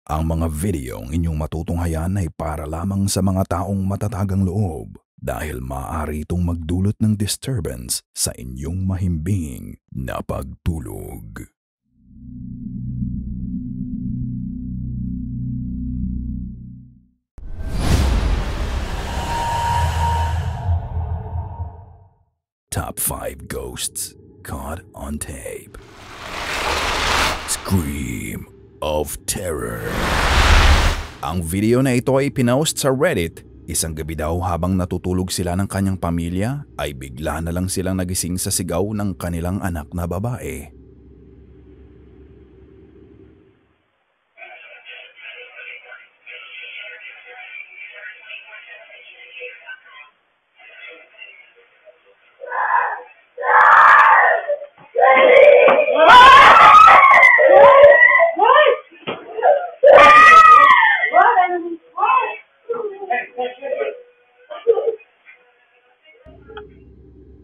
Ang mga videong inyong matutunghayan ay para lamang sa mga taong matatagang loob dahil maaari itong magdulot ng disturbance sa inyong mahimbing na pagtulog. Top 5 Ghosts Caught on Tape. Scream of Terror. Ang video na ito ay pinost sa Reddit. Isang gabi daw habang natutulog sila ng kanyang pamilya ay bigla na lang silang nagising sa sigaw ng kanilang anak na babae.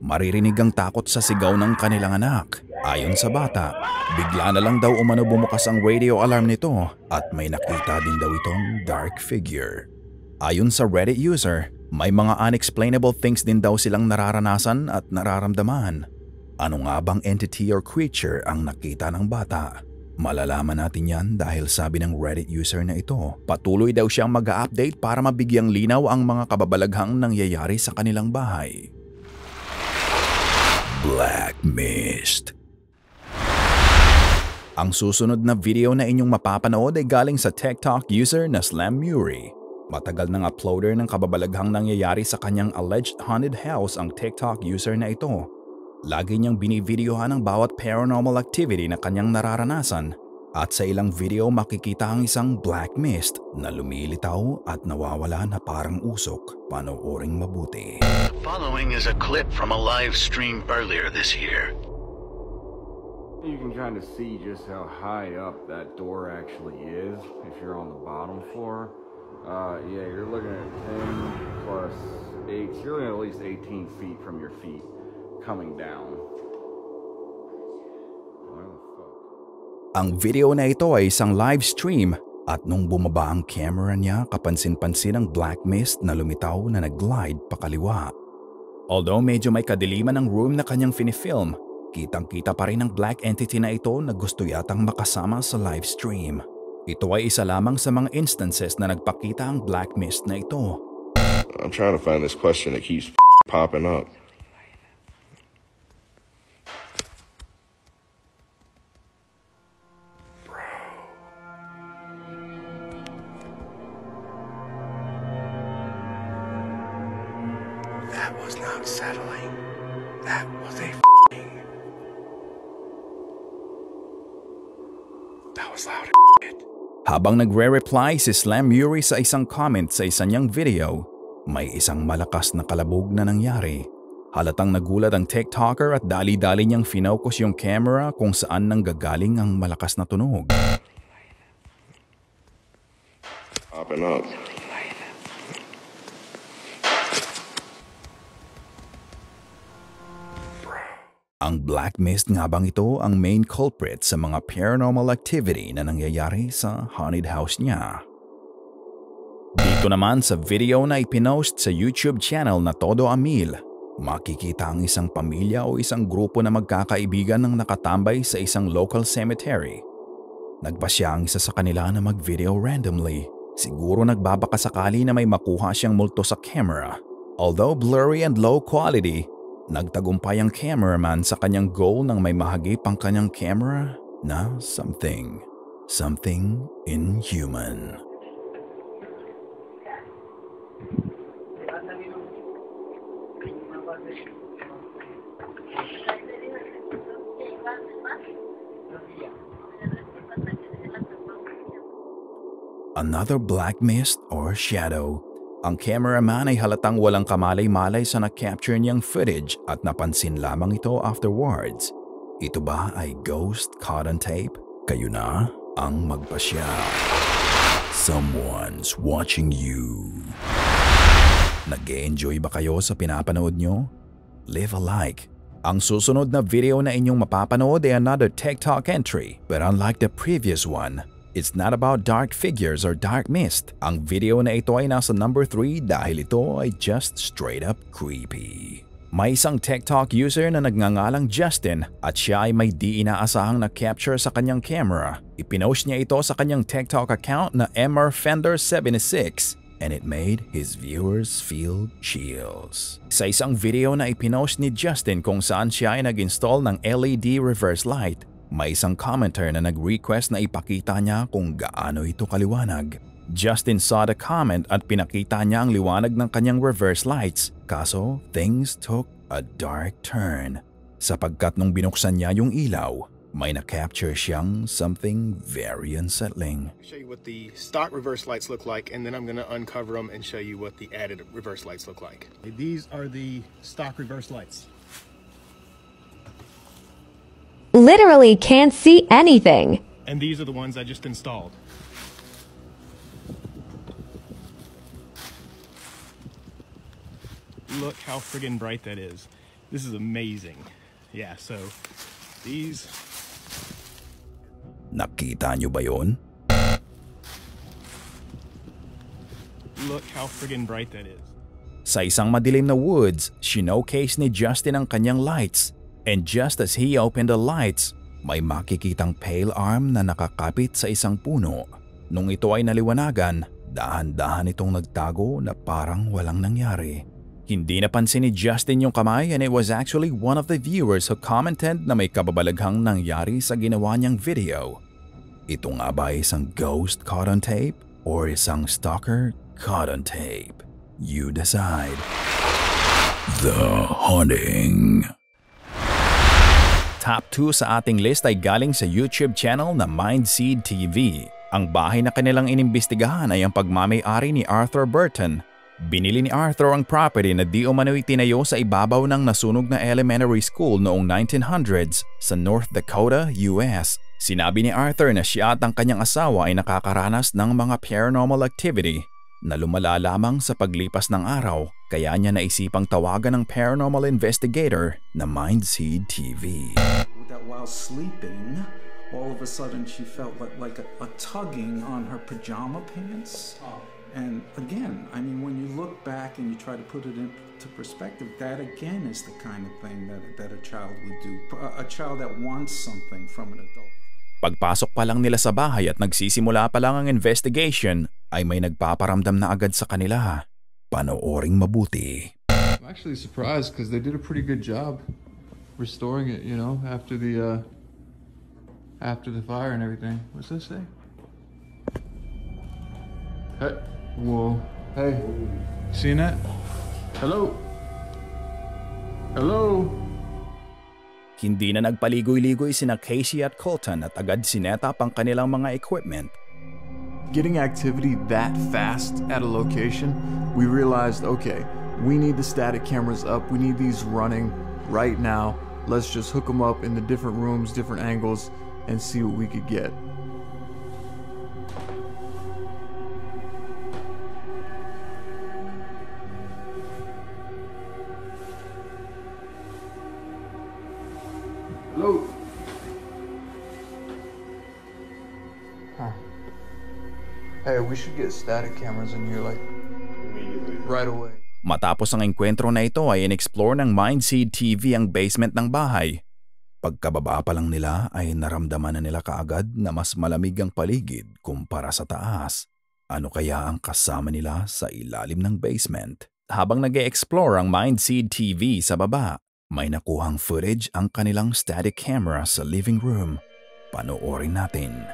Maririnig ang takot sa sigaw ng kanilang anak. Ayon sa bata, bigla na lang daw umano bumukas ang radio alarm nito at may nakita din daw itong dark figure. Ayon sa Reddit user, may mga unexplainable things din daw silang nararanasan at nararamdaman. Ano nga bang entity or creature ang nakita ng bata? Malalaman natin yan dahil sabi ng Reddit user na ito, patuloy daw siyang mag-a-update para mabigyang linaw ang mga kababalaghang nangyayari sa kanilang bahay. Black Mist. Ang susunod na video na inyong mapapanood ay galing sa TikTok user na Slam Muri. Matagal nang uploader ng kababalaghang nangyayari sa kanyang alleged haunted house ang TikTok user na ito. Lagi niyang binivideohan ang bawat paranormal activity na kanyang nararanasan at sa ilang video makikita ang isang black mist na lumilitaw at nawawala na parang usok. Panooring mabuti. Following is a clip from a live stream earlier this year. You can kind of see just how high up that door actually is if you're on the bottom floor. Yeah, you're looking at 10 plus 8. You're looking at least 18 feet from your feet coming down. Where the fuck? Ang video na ito ay isang live stream at nung bumaba ang camera niya, kapansin-pansin ang black mist na lumitaw na nag-glide pakaliwa. Although medyo may kadiliman ang room na kanyang finifilm, kitang-kita pa rin ang black entity na ito na gusto yatang makasama sa live stream. Ito ay isa lamang sa mga instances na nagpakita ang black mist na ito. I'm trying to find this question that keeps popping up. That was not settling. That was That was loud as shit. Habang nagre-reply si Slam Muri sa isang comment sa isa niyang video, may isang malakas na kalabog na nangyari. Halatang nagulat ang TikToker at dali-dali niyang finokus yung camera kung saan nanggagaling ang malakas na tunog. Popping up. Ang black mist nga bang ito ang main culprit sa mga paranormal activity na nangyayari sa haunted house niya? Dito naman sa video na ipinost sa YouTube channel na Todo Amil, makikita ang isang pamilya o isang grupo na magkakaibigan ng nakatambay sa isang local cemetery. Nagpasya ang isa sa kanila na mag-video randomly. Siguro nagbabaka sakali na may makuha siyang multo sa camera. Although blurry and low quality, nagtagumpay ang cameraman sa kanyang goal nang may mahagip ang kanyang camera na something inhuman. Another black mist or shadow. Ang cameraman ay halatang walang kamalay-malay sa na-capture niyang footage at napansin lamang ito afterwards. Ito ba ay ghost caught on tape? Kayo na ang magpasya. Someone's watching you. Nag-e-enjoy ba kayo sa pinapanood nyo? Leave a like. Ang susunod na video na inyong mapapanood ay another TikTok entry, but unlike the previous one, It's not about dark figures or dark mist. Ang video na ito ay nasa number 3 dahil ito ay just straight up creepy. May isang TikTok user na nagngangalang Justin at siya ay may di inaasahang na-capture sa kanyang camera. Ipinost niya ito sa kanyang TikTok account na mrfender76 and it made his viewers feel chills. Sa isang video na ipinost ni Justin kung saan siya ay nag-install ng LED reverse light, may isang commenter na nag-request na ipakita niya kung gaano ito kaliwanag. Justin saw the comment at pinakita niya ang liwanag ng kanyang reverse lights. Kaso, things took a dark turn. Sapagkat nung binuksan niya yung ilaw, may na-capture siyang something very unsettling. I'll show you what the stock reverse lights look like, and then I'm going to uncover them and show you what the added reverse lights look like. These are the stock reverse lights. Literally can't see anything. And these are the ones I just installed. Look how friggin' bright that is. This is amazing. Yeah, so these... Nakita niyo ba yun? Look how friggin' bright that is. Sa isang madilim na woods, showcase ni Justin ang kanyang lights. And just as he opened the lights, may makikitang pale arm na nakakapit sa isang puno. Nung ito ay naliwanagan, dahan-dahan itong nagtago na parang walang nangyari. Hindi napansin ni Justin yung kamay and it was actually one of the viewers who commented na may kababalaghang nangyari sa ginawa niyang video. Ito nga ba isang ghost caught on tape or isang stalker caught on tape? You decide. The Haunting. Top 2 sa ating list ay galing sa YouTube channel na Mindseed TV. Ang bahay na kanilang inimbestigahan ay ang pagmamay-ari ni Arthur Burton. Binili ni Arthur ang property na di umano'y tinayo sa ibabaw ng nasunog na elementary school noong 1900s sa North Dakota, US. Sinabi ni Arthur na siya at ang kanyang asawa ay nakakaranas ng mga paranormal activity na lumala lamang sa paglipas ng araw, kaya niya naisipang tawagan ng paranormal investigator na Mindseed TV. That while sleeping, all of a sudden she felt like a tugging on her pajama pants. And again, I mean, when you look back and you try to put it into perspective, that again is the kind of thing that a child would do. A child that wants something from an adult. Pagpasok pa lang nila sa bahay at nagsisimula pa lang ang investigation, ay may nagpaparamdam na agad sa kanila. Panooring mabuti. I'm actually surprised because they did a pretty good job restoring it, you know, after the fire and everything. What's this say? Hey, whoa, hey, seen that? Hello? Hello? Hindi na nagpaligoy-ligoy sina Casey at Colton at agad sinetap ang kanilang mga equipment. Getting activity that fast at a location, we realized, okay, we need the static cameras up. We need these running right now. Let's just hook them up in the different rooms, different angles, and see what we could get. Hello? Hey, we should get static cameras in here like right away. Matapos ang enkwentro na ito ay in-explore ng Mindseed TV ang basement ng bahay. Pagkababa pa lang nila ay naramdaman na nila kaagad na mas malamig ang paligid kumpara sa taas. Ano kaya ang kasama nila sa ilalim ng basement? Habang nag-e-explore ang Mindseed TV sa baba, may nakuhang footage ang kanilang static camera sa living room. Panoorin natin.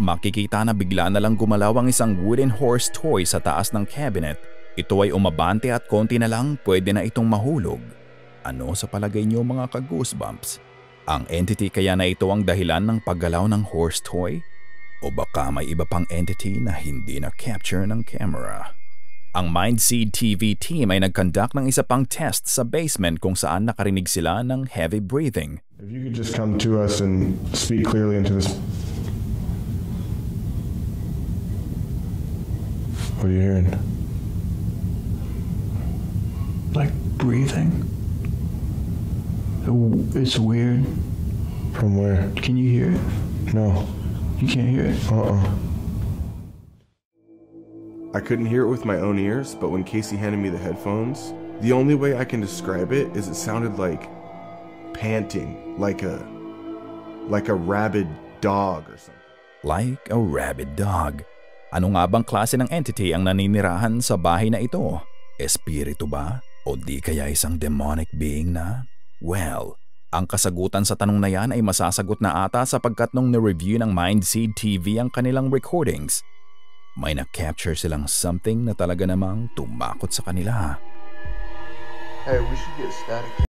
Makikita na bigla na lang gumalaw ang isang wooden horse toy sa taas ng cabinet. Ito ay umabante at konti na lang pwede na itong mahulog. Ano sa palagay niyo mga ka-goosebumps? Ang entity kaya na ito ang dahilan ng paggalaw ng horse toy? O baka may iba pang entity na hindi na-capture ng camera. Ang Mindseed TV team ay nag-conduct ng isa pang test sa basement kung saan nakarinig sila ng heavy breathing. If you could just come to us and speak clearly into this. What are you hearing? Like breathing. It's weird. From where? Can you hear it? No. You can't hear it? I couldn't hear it with my own ears, but when Casey handed me the headphones, the only way I can describe it is it sounded like panting, like a rabid dog or something. Like a rabid dog. Ano nga bang klase ng entity ang naninirahan sa bahay na ito? Espiritu ba? O di kaya isang demonic being na? Well, ang kasagutan sa tanong na yan ay masasagot na ata sapagkat nung na-review ng Mindseed TV ang kanilang recordings, may na-capture silang something na talaga namang tumakot sa kanila. Hey, we should get static.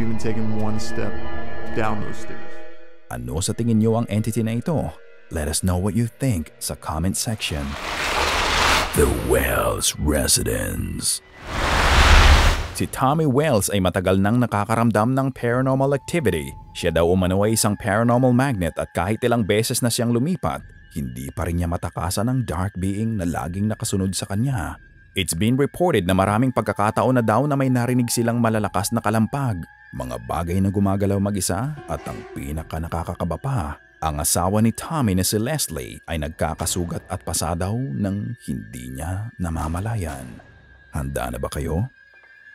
Even taken one step down those stairs. Ano sa tingin niyo ang entity na ito? Let us know what you think sa comment section. The Wells Residence. Si Tommy Wells ay matagal nang nakakaramdam ng paranormal activity. Siya daw umano ay isang paranormal magnet at kahit ilang beses na siyang lumipat, hindi pa rin niya matakasan ang dark being na laging nakasunod sa kanya. It's been reported na maraming pagkakataon na daw na may narinig silang malalakas na kalampag, mga bagay na gumagalaw mag-isa at ang pinaka nakakakaba pa, ang asawa ni Tommy na si Leslie ay nagkakasugat at pasa daw ng hindi niya namamalayan. Handa na ba kayo?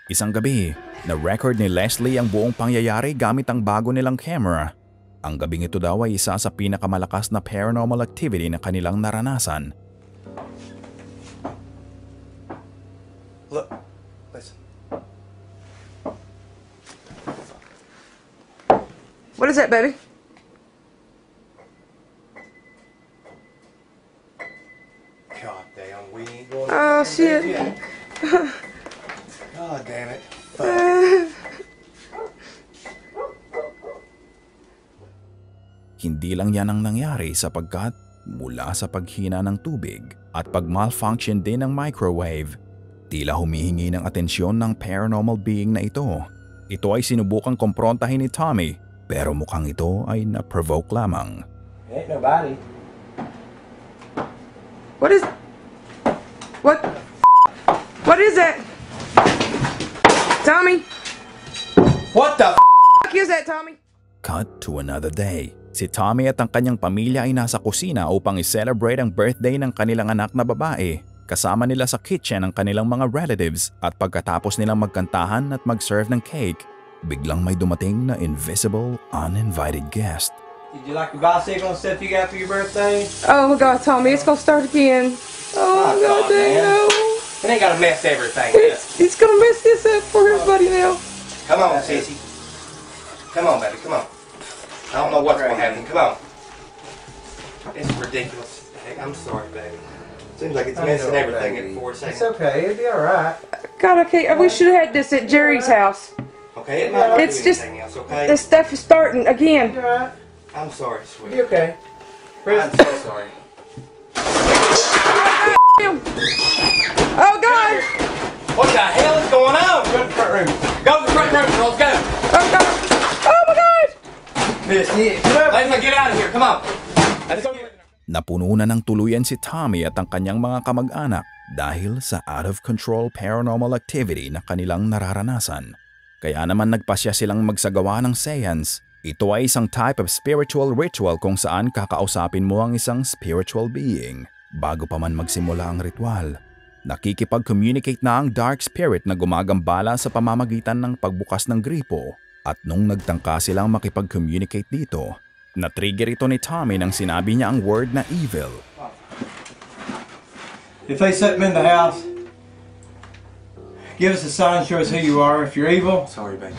Isang gabi, na-record ni Leslie ang buong pangyayari gamit ang bago nilang camera. Ang gabing ito daw ay isa sa pinakamalakas na paranormal activity na kanilang naranasan. Look, listen. What is that, baby? God damn, we ain't going. Oh, shit. God damn it. Hindi lang yan ang nangyari sapagkat mula sa paghina ng tubig at pag-malfunction din ng microwave, tila humihingi ng atensyon ng paranormal being na ito. Ito ay sinubukang komprontahin ni Tommy pero mukhang ito ay na-provoke lamang. Ain't nobody. What is... What is that? Tommy? What the What is that, Tommy? Cut to another day. Si Tommy at ang kanyang pamilya ay nasa kusina upang i-celebrate ang birthday ng kanilang anak na babae. Kasama nila sa kitchen ang kanilang mga relatives at pagkatapos nilang magkantahan at mag-serve ng cake, biglang may dumating na invisible, uninvited guest. Did you like your bicycle and stuff you got for your birthday? Oh my God, Tommy, it's gonna start again. Oh my God, damn. It ain't gotta mess everything up. It's gonna mess this up for everybody now. Come on, sissy. Come on, baby, come on. I don't know what's gonna happen. Come on. It's ridiculous. Hey, I'm sorry, baby. Seems like it's messing everything in 4 seconds. It's okay. It'll be all right. God, okay. We should have had this at Jerry's house. Okay, it might not It's do just anything else, okay? this stuff is starting again. You're all right. I'm sorry, sweetie. You okay? I'm so sorry. Oh God! What the hell is going on? Go to the front room. Go to the front room, girls. Go. Oh God! Oh my God! Miss, let's get out of here. Come on. Let's go. Napuno na ng tuluyan si Tommy at ang kanyang mga kamag-anak dahil sa out-of-control paranormal activity na kanilang nararanasan. Kaya naman nagpasya silang magsagawa ng seance. Ito ay isang type of spiritual ritual kung saan kakausapin mo ang isang spiritual being bago pa man magsimula ang ritual. Nakikipag-communicate na ang dark spirit na gumagambala sa pamamagitan ng pagbukas ng gripo. At nung nagtangka silang makipag-communicate dito, na-trigger ito ni Tommy nang sinabi niya ang word na evil. If they set them in the house, give us a sign, show us who you are. If you're evil, sorry, baby.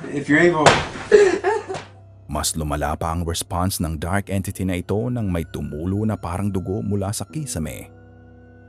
If you're evil. Mas lumala pa ang response ng dark entity na ito nang may tumulo na parang dugo mula sa kisame.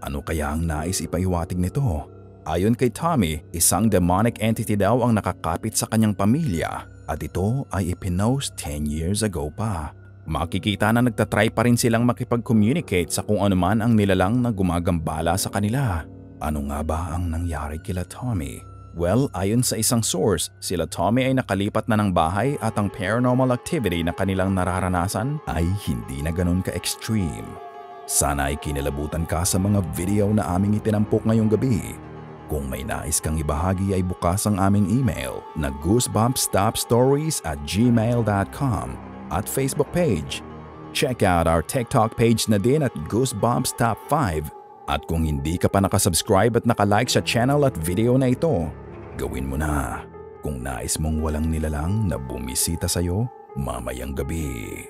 Ano kaya ang nais ipaiwatig nito? Ayon kay Tommy, isang demonic entity daw ang nakakapit sa kanyang pamilya at ito ay ipinost 10 years ago pa. Makikita na nagtatry pa rin silang makipag-communicate sa kung anuman ang nilalang na gumagambala sa kanila. Ano nga ba ang nangyari kila Tommy? Well, ayon sa isang source, sila Tommy ay nakalipat na ng bahay at ang paranormal activity na kanilang nararanasan ay hindi na ganun ka-extreme. Sana ay kinilabutan ka sa mga video na aming itinampok ngayong gabi. Kung may nais kang ibahagi ay bukas ang aming email na goosebumpstopstories@gmail.com at Facebook page. Check out our TikTok page na din at Goosebumps Top 5. At kung hindi ka pa nakasubscribe at nakalike sa channel at video na ito, gawin mo na kung nais mong walang nilalang na bumisita sa'yo mamayang gabi.